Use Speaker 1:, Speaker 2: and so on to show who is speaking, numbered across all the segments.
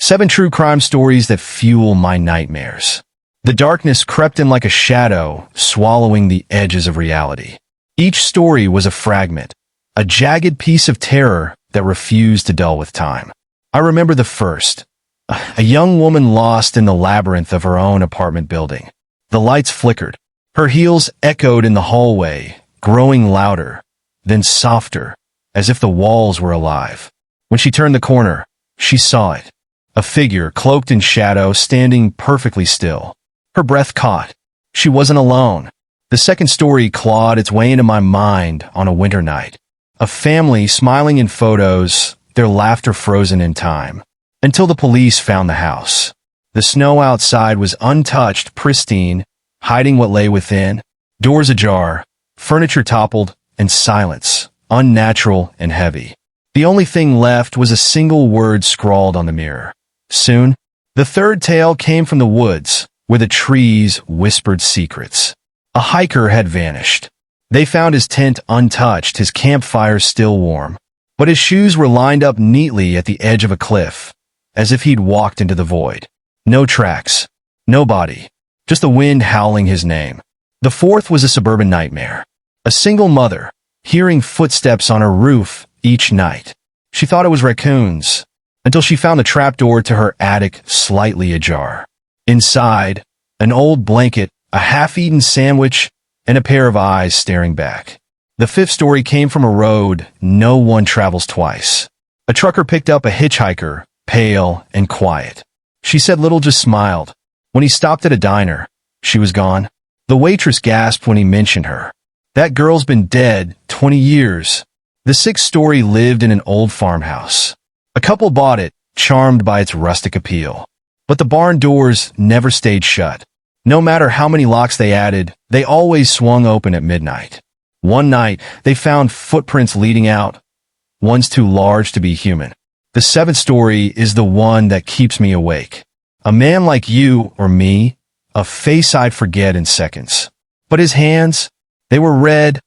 Speaker 1: 7 true crime stories that fuel my nightmares. The darkness crept in like a shadow, swallowing the edges of reality. Each story was a fragment, a jagged piece of terror that refused to dull with time. I remember the first. A young woman lost in the labyrinth of her own apartment building. The lights flickered. Her heels echoed in the hallway, growing louder, then softer, as if the walls were alive. When she turned the corner, she saw it. A figure, cloaked in shadow, standing perfectly still. Her breath caught. She wasn't alone. The second story clawed its way into my mind on a winter night. A family smiling in photos, their laughter frozen in time. Until the police found the house. The snow outside was untouched, pristine, hiding what lay within. Doors ajar, furniture toppled, and silence, unnatural and heavy. The only thing left was a single word scrawled on the mirror. Soon, the third tale came from the woods, where the trees whispered secrets. A hiker had vanished. They found his tent untouched, his campfire still warm. But his shoes were lined up neatly at the edge of a cliff, as if he'd walked into the void. No tracks, no body, just the wind howling his name. The fourth was a suburban nightmare. A single mother, hearing footsteps on her roof each night. She thought it was raccoons, until she found the trapdoor to her attic slightly ajar. Inside, an old blanket, a half-eaten sandwich, and a pair of eyes staring back. The fifth story came from a road no one travels twice. A trucker picked up a hitchhiker, pale and quiet. She said little, just smiled. When he stopped at a diner, she was gone. The waitress gasped when he mentioned her. That girl's been dead 20 years. The sixth story lived in an old farmhouse. A couple bought it, charmed by its rustic appeal. But the barn doors never stayed shut. No matter how many locks they added, they always swung open at midnight. One night, they found footprints leading out. One's too large to be human. The seventh story is the one that keeps me awake. A man like you or me, a face I'd forget in seconds. But his hands, they were red,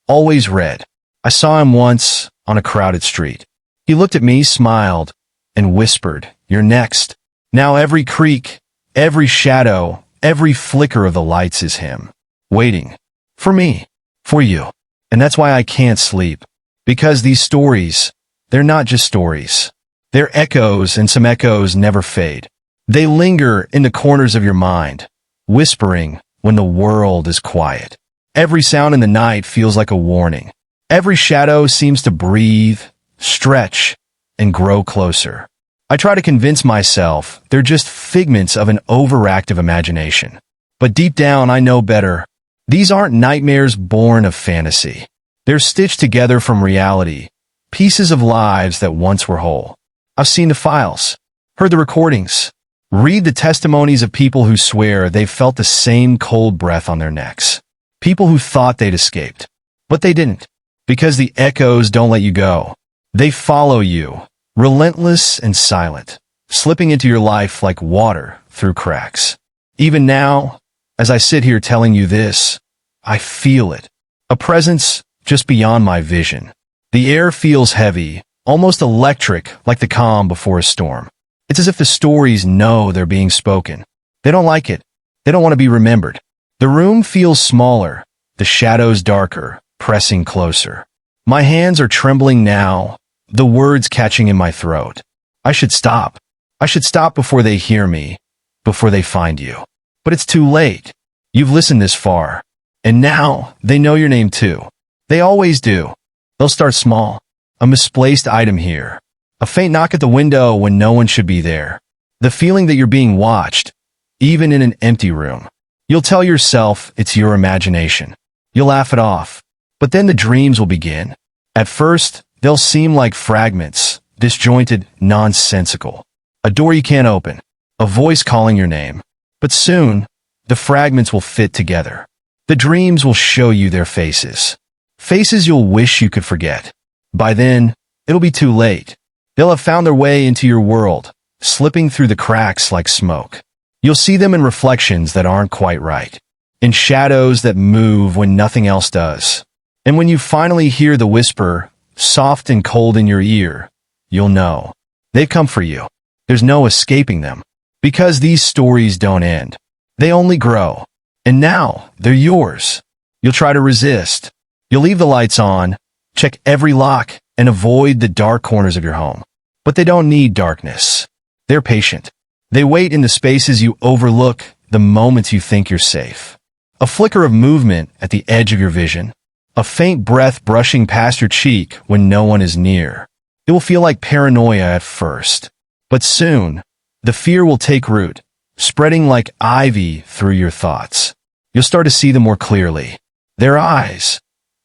Speaker 1: always red. I saw him once on a crowded street. He looked at me, smiled, and whispered, "You're next." Now every creak, every shadow, every flicker of the lights is him. Waiting. For me. For you. And that's why I can't sleep. Because these stories, they're not just stories. They're echoes, and some echoes never fade. They linger in the corners of your mind, whispering when the world is quiet. Every sound in the night feels like a warning. Every shadow seems to breathe, stretch, and grow closer. I try to convince myself they're just figments of an overactive imagination. But deep down, I know better. These aren't nightmares born of fantasy. They're stitched together from reality, pieces of lives that once were whole. I've seen the files, heard the recordings, read the testimonies of people who swear they've felt the same cold breath on their necks. People who thought they'd escaped, but they didn't. Because the echoes don't let you go. They follow you, relentless and silent, slipping into your life like water through cracks. Even now, as I sit here telling you this, I feel it. A presence just beyond my vision. The air feels heavy, almost electric, like the calm before a storm. It's as if the stories know they're being spoken. They don't like it. They don't want to be remembered. The room feels smaller, the shadows darker, pressing closer. My hands are trembling now, the words catching in my throat. I should stop. I should stop before they hear me, before they find you. But it's too late. You've listened this far. And now, they know your name too. They always do. They'll start small. A misplaced item here. A faint knock at the window when no one should be there. The feeling that you're being watched, even in an empty room. You'll tell yourself it's your imagination. You'll laugh it off. But then the dreams will begin. At first, they'll seem like fragments, disjointed, nonsensical. A door you can't open. A voice calling your name. But soon, the fragments will fit together. The dreams will show you their faces. Faces you'll wish you could forget. By then, it'll be too late. They'll have found their way into your world, slipping through the cracks like smoke. You'll see them in reflections that aren't quite right, in shadows that move when nothing else does. And when you finally hear the whisper, soft and cold in your ear, you'll know. They've come for you. There's no escaping them. Because these stories don't end. They only grow. And now, they're yours. You'll try to resist. You'll leave the lights on, check every lock, and avoid the dark corners of your home. But they don't need darkness. They're patient. They wait in the spaces you overlook, the moments you think you're safe. A flicker of movement at the edge of your vision. A faint breath brushing past your cheek when no one is near. It will feel like paranoia at first. But soon, the fear will take root, spreading like ivy through your thoughts. You'll start to see them more clearly. Their eyes,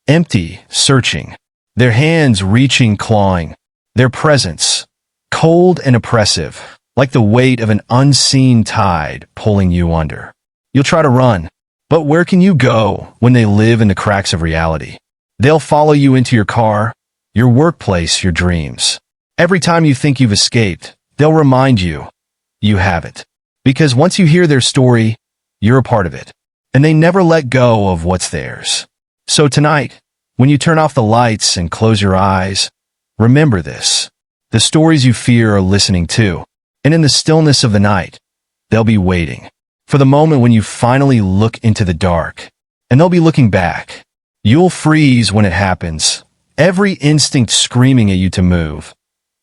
Speaker 1: empty, searching. Their hands reaching, clawing. Their presence, cold and oppressive, like the weight of an unseen tide pulling you under. You'll try to run, but where can you go when they live in the cracks of reality? They'll follow you into your car, your workplace, your dreams. Every time you think you've escaped, they'll remind you, you haven't. Because once you hear their story, you're a part of it. And they never let go of what's theirs. So tonight, when you turn off the lights and close your eyes, remember this. The stories you fear are listening too. And in the stillness of the night, they'll be waiting for the moment when you finally look into the dark. And they'll be looking back. You'll freeze when it happens, every instinct screaming at you to move.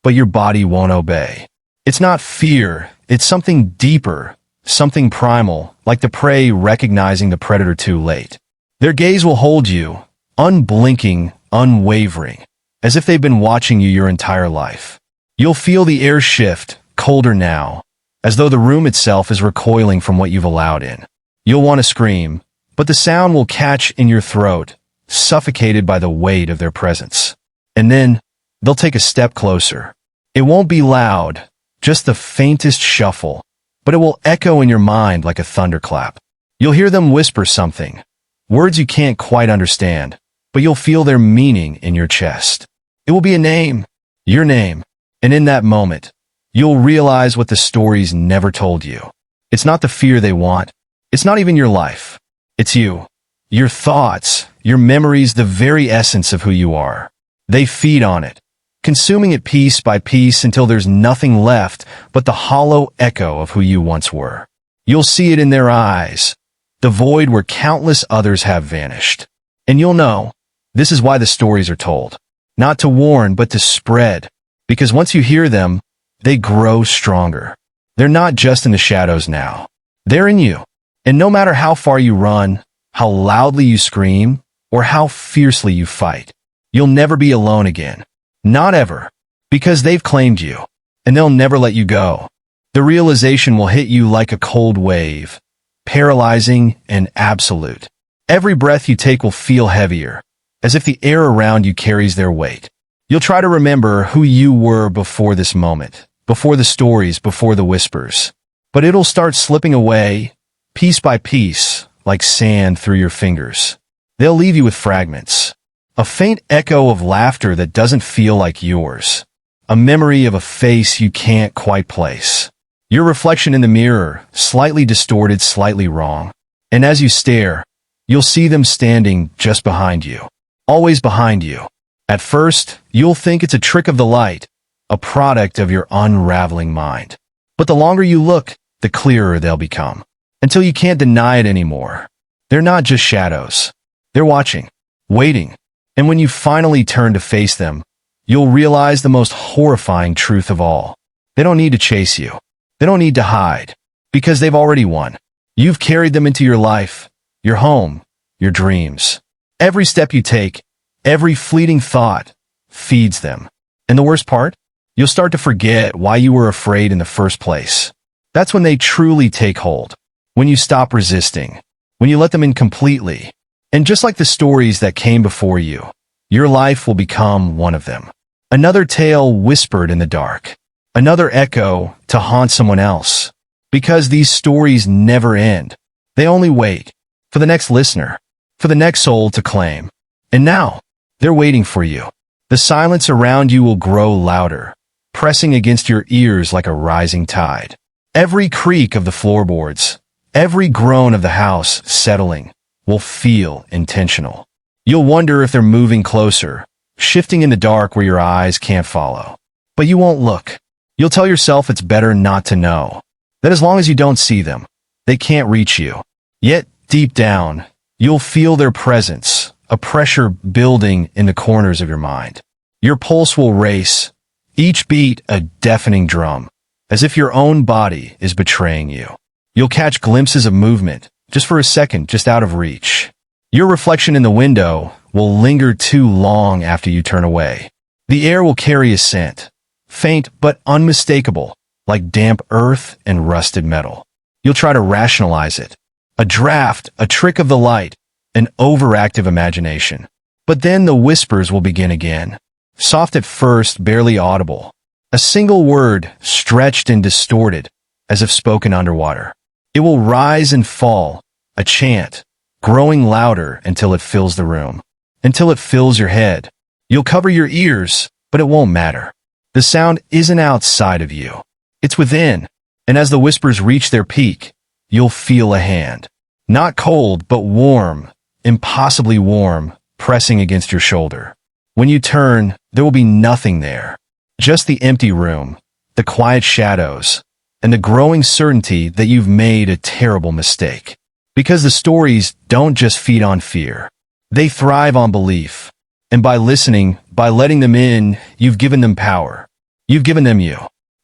Speaker 1: But your body won't obey. It's not fear, it's something deeper, something primal, like the prey recognizing the predator too late. Their gaze will hold you, unblinking, unwavering, as if they've been watching you your entire life. You'll feel the air shift, colder now, as though the room itself is recoiling from what you've allowed in. You'll want to scream, but the sound will catch in your throat, suffocated by the weight of their presence. And then, they'll take a step closer. It won't be loud, just the faintest shuffle, but it will echo in your mind like a thunderclap. You'll hear them whisper something, words you can't quite understand, but you'll feel their meaning in your chest. It will be a name, your name, and in that moment, you'll realize what the stories never told you. It's not the fear they want. It's not even your life. It's you. Your thoughts, your memories, the very essence of who you are. They feed on it, consuming it piece by piece until there's nothing left but the hollow echo of who you once were. You'll see it in their eyes, the void where countless others have vanished. And you'll know, this is why the stories are told. Not to warn, but to spread. Because once you hear them, they grow stronger. They're not just in the shadows now. They're in you. And no matter how far you run, how loudly you scream, or how fiercely you fight, you'll never be alone again. Not ever. Because they've claimed you. And they'll never let you go. The realization will hit you like a cold wave, paralyzing and absolute. Every breath you take will feel heavier, as if the air around you carries their weight. You'll try to remember who you were before this moment, before the stories, before the whispers. But it'll start slipping away, piece by piece, like sand through your fingers. They'll leave you with fragments. A faint echo of laughter that doesn't feel like yours. A memory of a face you can't quite place. Your reflection in the mirror, slightly distorted, slightly wrong. And as you stare, you'll see them standing just behind you. Always behind you. At first, you'll think it's a trick of the light, a product of your unraveling mind. But the longer you look, the clearer they'll become. Until you can't deny it anymore. They're not just shadows. They're watching, waiting. And when you finally turn to face them, you'll realize the most horrifying truth of all. They don't need to chase you. They don't need to hide. Because they've already won. You've carried them into your life, your home, your dreams. Every step you take, every fleeting thought, feeds them. And the worst part? You'll start to forget why you were afraid in the first place. That's when they truly take hold. When you stop resisting. When you let them in completely. And just like the stories that came before you, your life will become one of them. Another tale whispered in the dark. Another echo to haunt someone else. Because these stories never end. They only wait. For the next listener. For the next soul to claim. And now, they're waiting for you. The silence around you will grow louder, pressing against your ears like a rising tide. Every creak of the floorboards, every groan of the house settling, will feel intentional. You'll wonder if they're moving closer, shifting in the dark where your eyes can't follow. But you won't look. You'll tell yourself it's better not to know, that as long as you don't see them, they can't reach you. Yet, deep down, you'll feel their presence, a pressure building in the corners of your mind. Your pulse will race, each beat a deafening drum, as if your own body is betraying you. You'll catch glimpses of movement, just for a second, just out of reach. Your reflection in the window will linger too long after you turn away. The air will carry a scent, faint but unmistakable, like damp earth and rusted metal. You'll try to rationalize it. A draft, a trick of the light, an overactive imagination. But then the whispers will begin again. Soft at first, barely audible. A single word, stretched and distorted, as if spoken underwater. It will rise and fall, a chant, growing louder until it fills the room, until it fills your head. You'll cover your ears, but it won't matter. The sound isn't outside of you. It's within, and as the whispers reach their peak, you'll feel a hand. Not cold, but warm, impossibly warm, pressing against your shoulder. When you turn, there will be nothing there. Just the empty room, the quiet shadows, and the growing certainty that you've made a terrible mistake. Because the stories don't just feed on fear. They thrive on belief. And by listening, by letting them in, you've given them power. You've given them you.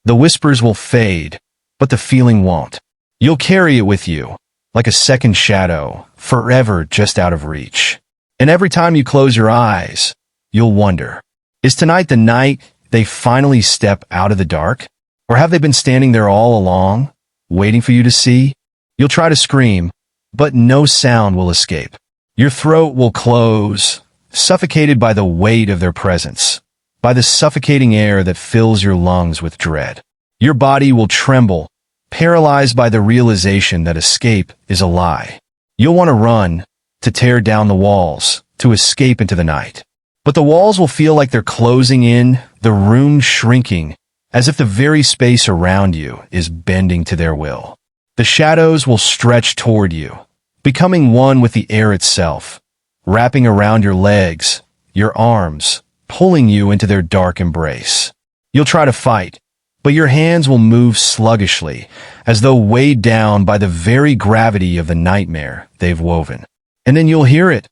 Speaker 1: The whispers will fade, but the feeling won't. You'll carry it with you, like a second shadow, forever just out of reach. And every time you close your eyes, you'll wonder, is tonight the night they finally step out of the dark? Or have they been standing there all along, waiting for you to see? You'll try to scream, but no sound will escape. Your throat will close, suffocated by the weight of their presence, by the suffocating air that fills your lungs with dread. Your body will tremble, paralyzed by the realization that escape is a lie. You'll want to run, to tear down the walls, to escape into the night. But the walls will feel like they're closing in, the room shrinking, as if the very space around you is bending to their will. The shadows will stretch toward you, becoming one with the air itself, wrapping around your legs, your arms, pulling you into their dark embrace. You'll try to fight, but your hands will move sluggishly, as though weighed down by the very gravity of the nightmare they've woven. And then you'll hear it,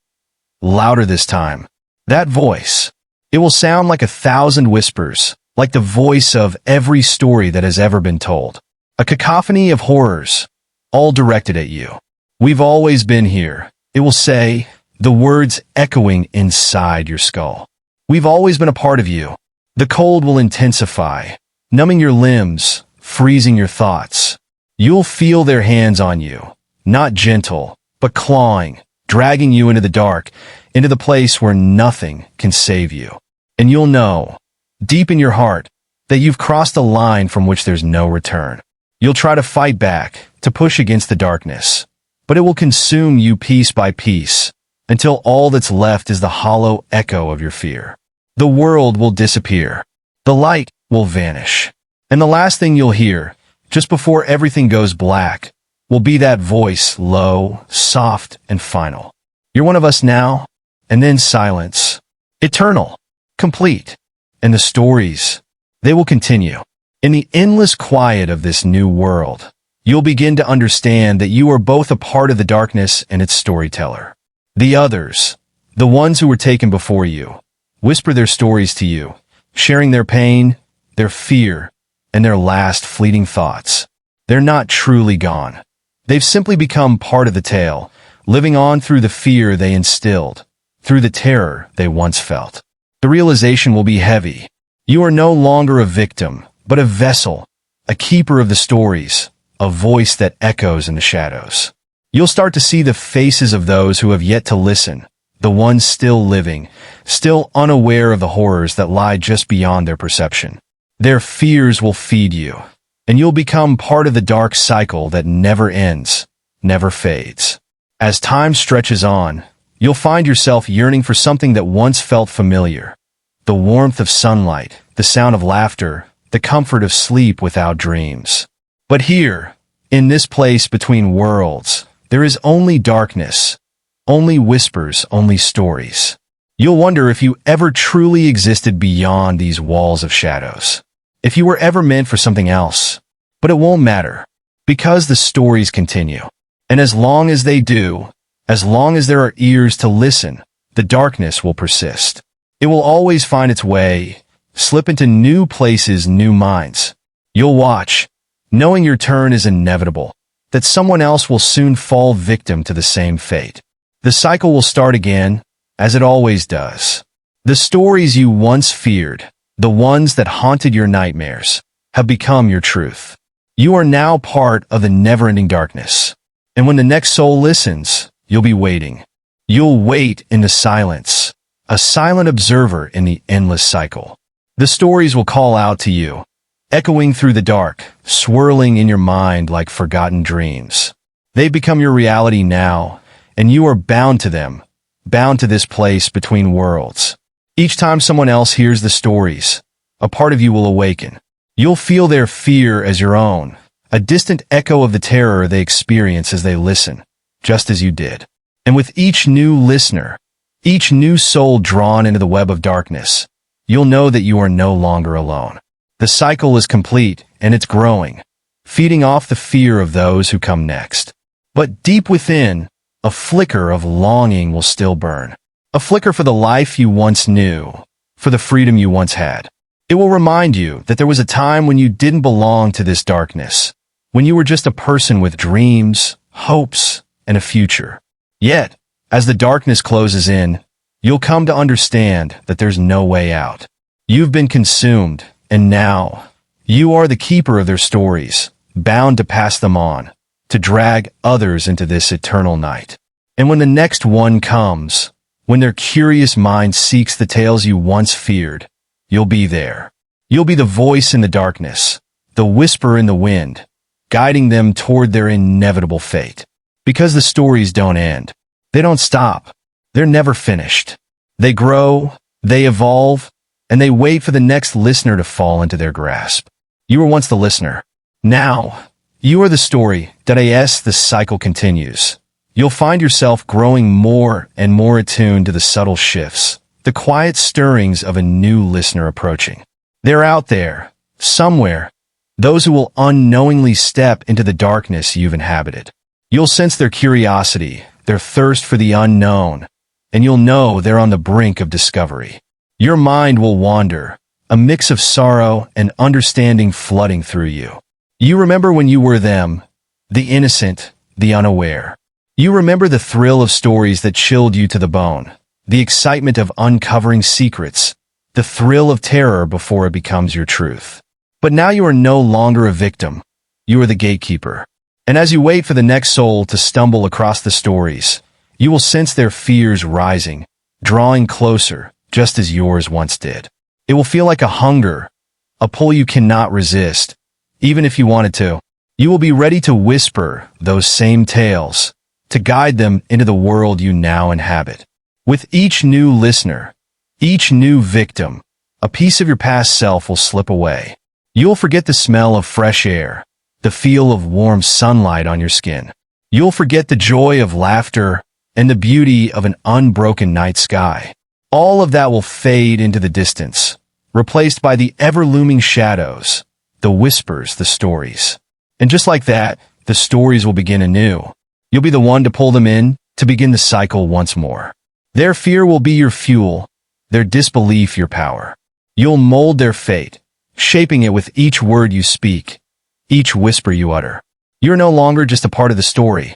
Speaker 1: louder this time. That voice. It will sound like 1,000 whispers, like the voice of every story that has ever been told. A cacophony of horrors, all directed at you. We've always been here, it will say, the words echoing inside your skull. We've always been a part of you. The cold will intensify, numbing your limbs, freezing your thoughts. You'll feel their hands on you, not gentle, but clawing, dragging you into the dark, into the place where nothing can save you. And you'll know, deep in your heart, that you've crossed a line from which there's no return. You'll try to fight back, to push against the darkness, but it will consume you piece by piece, until all that's left is the hollow echo of your fear. The world will disappear. The light will vanish. And the last thing you'll hear, just before everything goes black, will be that voice, low, soft, and final. You're one of us now, and then silence. Eternal, complete. And the stories, they will continue. In the endless quiet of this new world, you'll begin to understand that you are both a part of the darkness and its storyteller. The others, the ones who were taken before you, whisper their stories to you, sharing their pain, their fear, and their last fleeting thoughts. They're not truly gone. They've simply become part of the tale, living on through the fear they instilled, through the terror they once felt. The realization will be heavy. You are no longer a victim, but a vessel, a keeper of the stories, a voice that echoes in the shadows. You'll start to see the faces of those who have yet to listen, the ones still living, still unaware of the horrors that lie just beyond their perception. Their fears will feed you, and you'll become part of the dark cycle that never ends, never fades. As time stretches on, you'll find yourself yearning for something that once felt familiar. The warmth of sunlight, the sound of laughter, the comfort of sleep without dreams. But here, in this place between worlds, there is only darkness, only whispers, only stories. You'll wonder if you ever truly existed beyond these walls of shadows. if you were ever meant for something else. But it won't matter, because the stories continue. And as long as they do, as long as there are ears to listen, the darkness will persist. It will always find its way, slip into new places, new minds. You'll watch, knowing your turn is inevitable, that someone else will soon fall victim to the same fate. The cycle will start again, as it always does. The stories you once feared, the ones that haunted your nightmares, have become your truth. You are now part of the never-ending darkness. And when the next soul listens, you'll be waiting. You'll wait in the silence, a silent observer in the endless cycle. The stories will call out to you, echoing through the dark, swirling in your mind like forgotten dreams. They've become your reality now, and you are bound to them, bound to this place between worlds. Each time someone else hears the stories, a part of you will awaken. You'll feel their fear as your own, a distant echo of the terror they experience as they listen, just as you did. And with each new listener, each new soul drawn into the web of darkness, you'll know that you are no longer alone. The cycle is complete, and it's growing, feeding off the fear of those who come next. But deep within, a flicker of longing will still burn. A flicker for the life you once knew, for the freedom you once had. It will remind you that there was a time when you didn't belong to this darkness, when you were just a person with dreams, hopes, and a future. Yet, as the darkness closes in, you'll come to understand that there's no way out. You've been consumed, and now, you are the keeper of their stories, bound to pass them on, to drag others into this eternal night. And when the next one comes, when their curious mind seeks the tales you once feared, you'll be there. You'll be the voice in the darkness, the whisper in the wind, guiding them toward their inevitable fate. Because the stories don't end. They don't stop. They're never finished. They grow, they evolve, and they wait for the next listener to fall into their grasp. You were once the listener. Now, you are the story. As the cycle continues, you'll find yourself growing more and more attuned to the subtle shifts, the quiet stirrings of a new listener approaching. They're out there, somewhere, those who will unknowingly step into the darkness you've inhabited. You'll sense their curiosity, their thirst for the unknown, and you'll know they're on the brink of discovery. Your mind will wander, a mix of sorrow and understanding flooding through you. You remember when you were them, the innocent, the unaware. You remember the thrill of stories that chilled you to the bone, the excitement of uncovering secrets, the thrill of terror before it becomes your truth. But now you are no longer a victim. You are the gatekeeper. And as you wait for the next soul to stumble across the stories, you will sense their fears rising, drawing closer, just as yours once did. It will feel like a hunger, a pull you cannot resist, even if you wanted to. You will be ready to whisper those same tales, to guide them into the world you now inhabit. With each new listener, each new victim, a piece of your past self will slip away. You'll forget the smell of fresh air, the feel of warm sunlight on your skin. You'll forget the joy of laughter and the beauty of an unbroken night sky. All of that will fade into the distance, replaced by the ever-looming shadows, the whispers, the stories. And just like that, the stories will begin anew. You'll be the one to pull them in, to begin the cycle once more. Their fear will be your fuel, their disbelief your power. You'll mold their fate, shaping it with each word you speak, each whisper you utter. You're no longer just a part of the story.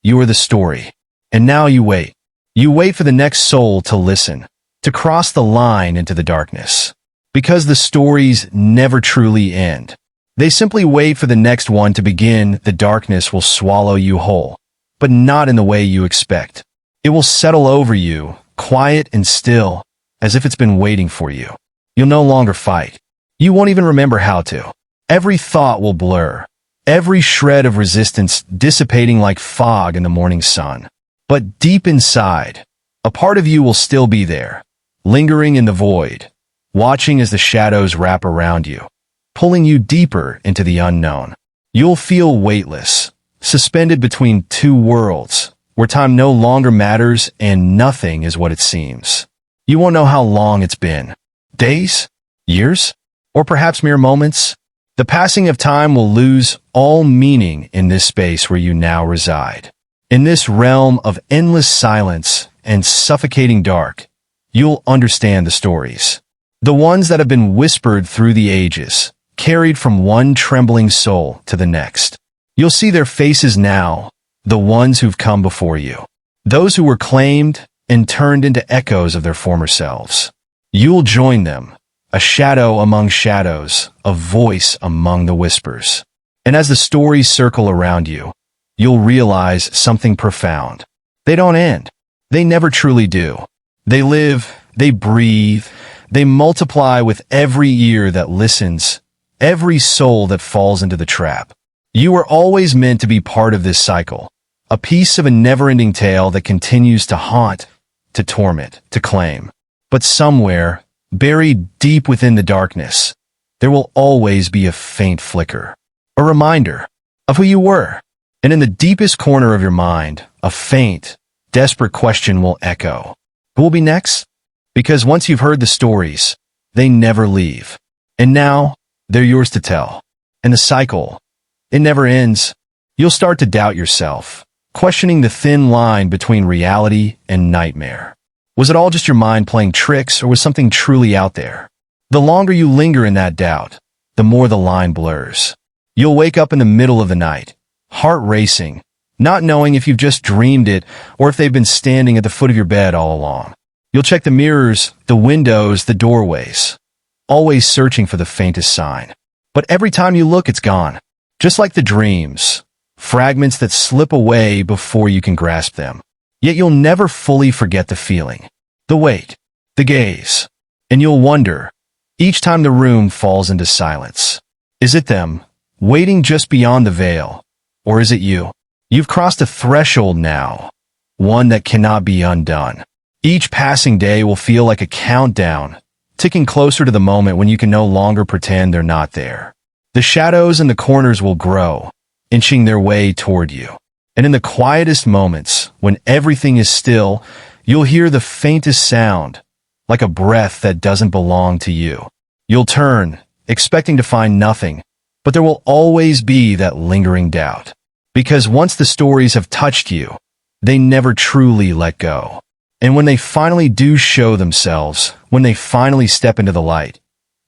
Speaker 1: You are the story. And now you wait. You wait for the next soul to listen, to cross the line into the darkness. Because the stories never truly end. They simply wait for the next one to begin. The darkness will swallow you whole, but not in the way you expect. It will settle over you, quiet and still, as if it's been waiting for you. You'll no longer fight. You won't even remember how to. Every thought will blur, every shred of resistance dissipating like fog in the morning sun. But deep inside, a part of you will still be there, lingering in the void, watching as the shadows wrap around you, pulling you deeper into the unknown. You'll feel weightless, suspended between two worlds, where time no longer matters and nothing is what it seems. You won't know how long it's been. Days? Years? Or perhaps mere moments? The passing of time will lose all meaning in this space where you now reside. In this realm of endless silence and suffocating dark, you'll understand the stories. The ones that have been whispered through the ages, carried from one trembling soul to the next. You'll see their faces now, the ones who've come before you. Those who were claimed and turned into echoes of their former selves. You'll join them, a shadow among shadows, a voice among the whispers. And as the stories circle around you, you'll realize something profound. They don't end. They never truly do. They live, they breathe, they multiply with every ear that listens, every soul that falls into the trap. You were always meant to be part of this cycle, a piece of a never-ending tale that continues to haunt, to torment, to claim. But somewhere, buried deep within the darkness, there will always be a faint flicker, a reminder of who you were. And in the deepest corner of your mind, a faint, desperate question will echo. Who will be next? Because once you've heard the stories, they never leave. And now, they're yours to tell. And the cycle, it never ends. You'll start to doubt yourself, questioning the thin line between reality and nightmare. Was it all just your mind playing tricks, or was something truly out there? The longer you linger in that doubt, the more the line blurs. You'll wake up in the middle of the night, heart racing, not knowing if you've just dreamed it or if they've been standing at the foot of your bed all along. You'll check the mirrors, the windows, the doorways, always searching for the faintest sign. But every time you look, it's gone. Just like the dreams, fragments that slip away before you can grasp them. Yet you'll never fully forget the feeling, the weight, the gaze. And you'll wonder, each time the room falls into silence, is it them, waiting just beyond the veil, or is it you? You've crossed a threshold now, one that cannot be undone. Each passing day will feel like a countdown, ticking closer to the moment when you can no longer pretend they're not there. The shadows in the corners will grow, inching their way toward you. And in the quietest moments, when everything is still, you'll hear the faintest sound, like a breath that doesn't belong to you. You'll turn, expecting to find nothing, but there will always be that lingering doubt. Because once the stories have touched you, they never truly let go. And when they finally do show themselves, when they finally step into the light,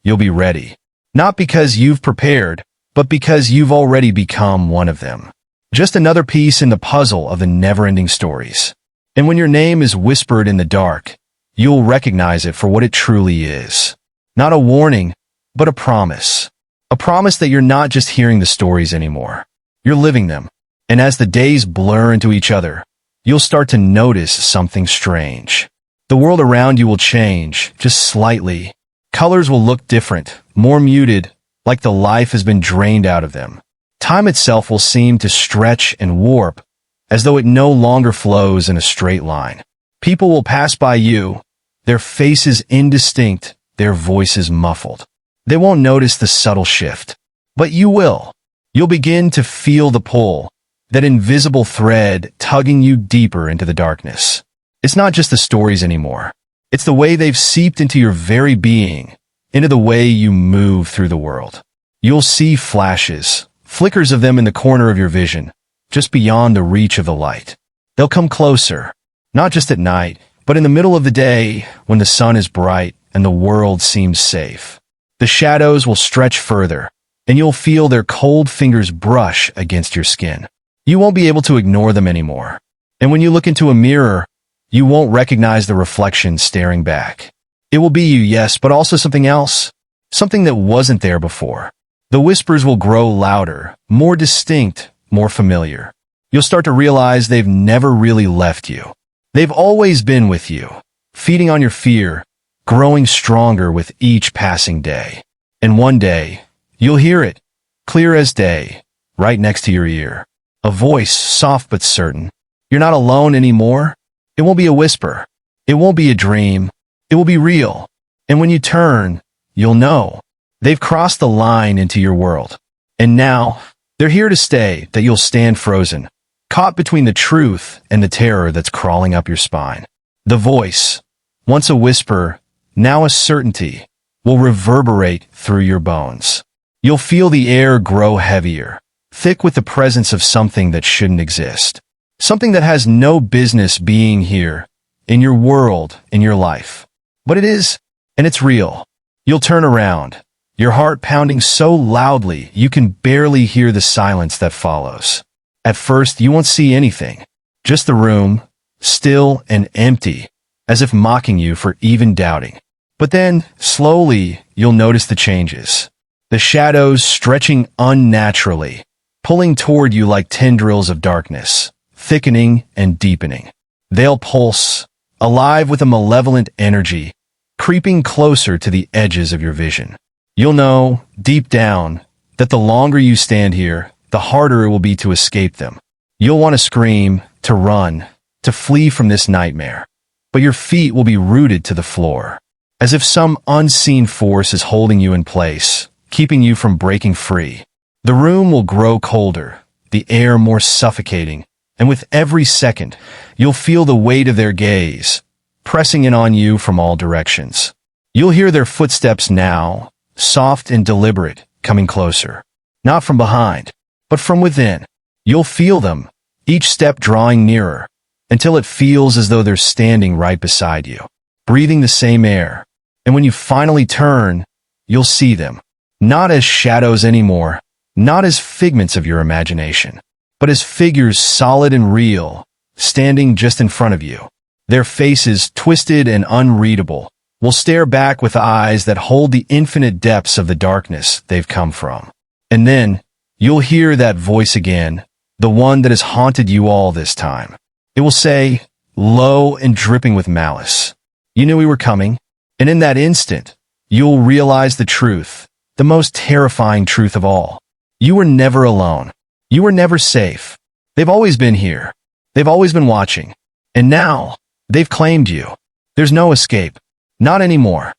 Speaker 1: you'll be ready. Not because you've prepared, but because you've already become one of them. Just another piece in the puzzle of the never-ending stories. And when your name is whispered in the dark, you'll recognize it for what it truly is. Not a warning, but a promise. A promise that you're not just hearing the stories anymore. You're living them. And as the days blur into each other, you'll start to notice something strange. The world around you will change, just slightly. Colors will look different, more muted, like the life has been drained out of them. Time itself will seem to stretch and warp, as though it no longer flows in a straight line. People will pass by you, their faces indistinct, their voices muffled. They won't notice the subtle shift, but you will. You'll begin to feel the pull, that invisible thread tugging you deeper into the darkness. It's not just the stories anymore. It's the way they've seeped into your very being, into the way you move through the world. You'll see flashes, flickers of them in the corner of your vision, just beyond the reach of the light. They'll come closer, not just at night, but in the middle of the day, when the sun is bright and the world seems safe. The shadows will stretch further, and you'll feel their cold fingers brush against your skin. You won't be able to ignore them anymore. And when you look into a mirror, you won't recognize the reflection staring back. It will be you, yes, but also something else, something that wasn't there before. The whispers will grow louder, more distinct, more familiar. You'll start to realize they've never really left you. They've always been with you, feeding on your fear, growing stronger with each passing day. And one day, you'll hear it, clear as day, right next to your ear. A voice, soft but certain. You're not alone anymore. It won't be a whisper. It won't be a dream. It will be real. And when you turn, you'll know. They've crossed the line into your world. And now, they're here to stay, that you'll stand frozen, caught between the truth and the terror that's crawling up your spine. The voice, once a whisper, now a certainty, will reverberate through your bones. You'll feel the air grow heavier, thick with the presence of something that shouldn't exist. Something that has no business being here, in your world, in your life. But it is, and it's real. You'll turn around, your heart pounding so loudly you can barely hear the silence that follows. At first, you won't see anything, just the room, still and empty, as if mocking you for even doubting. But then, slowly, you'll notice the changes. The shadows stretching unnaturally, pulling toward you like tendrils of darkness, thickening and deepening. They'll pulse, alive with a malevolent energy, creeping closer to the edges of your vision. You'll know, deep down, that the longer you stand here, the harder it will be to escape them. You'll want to scream, to run, to flee from this nightmare. But your feet will be rooted to the floor, as if some unseen force is holding you in place, keeping you from breaking free. The room will grow colder, the air more suffocating, and with every second, you'll feel the weight of their gaze, pressing in on you from all directions. You'll hear their footsteps now, soft and deliberate, coming closer. Not from behind, but from within. You'll feel them, each step drawing nearer, until it feels as though they're standing right beside you, breathing the same air. And when you finally turn, you'll see them, not as shadows anymore, not as figments of your imagination, but as figures solid and real, standing just in front of you. Their faces, twisted and unreadable, will stare back with eyes that hold the infinite depths of the darkness they've come from. And then, you'll hear that voice again, the one that has haunted you all this time. It will say, low and dripping with malice, "You knew we were coming." And in that instant, you'll realize the truth, the most terrifying truth of all. You were never alone. You were never safe. They've always been here. They've always been watching. And now, they've claimed you. There's no escape. Not anymore.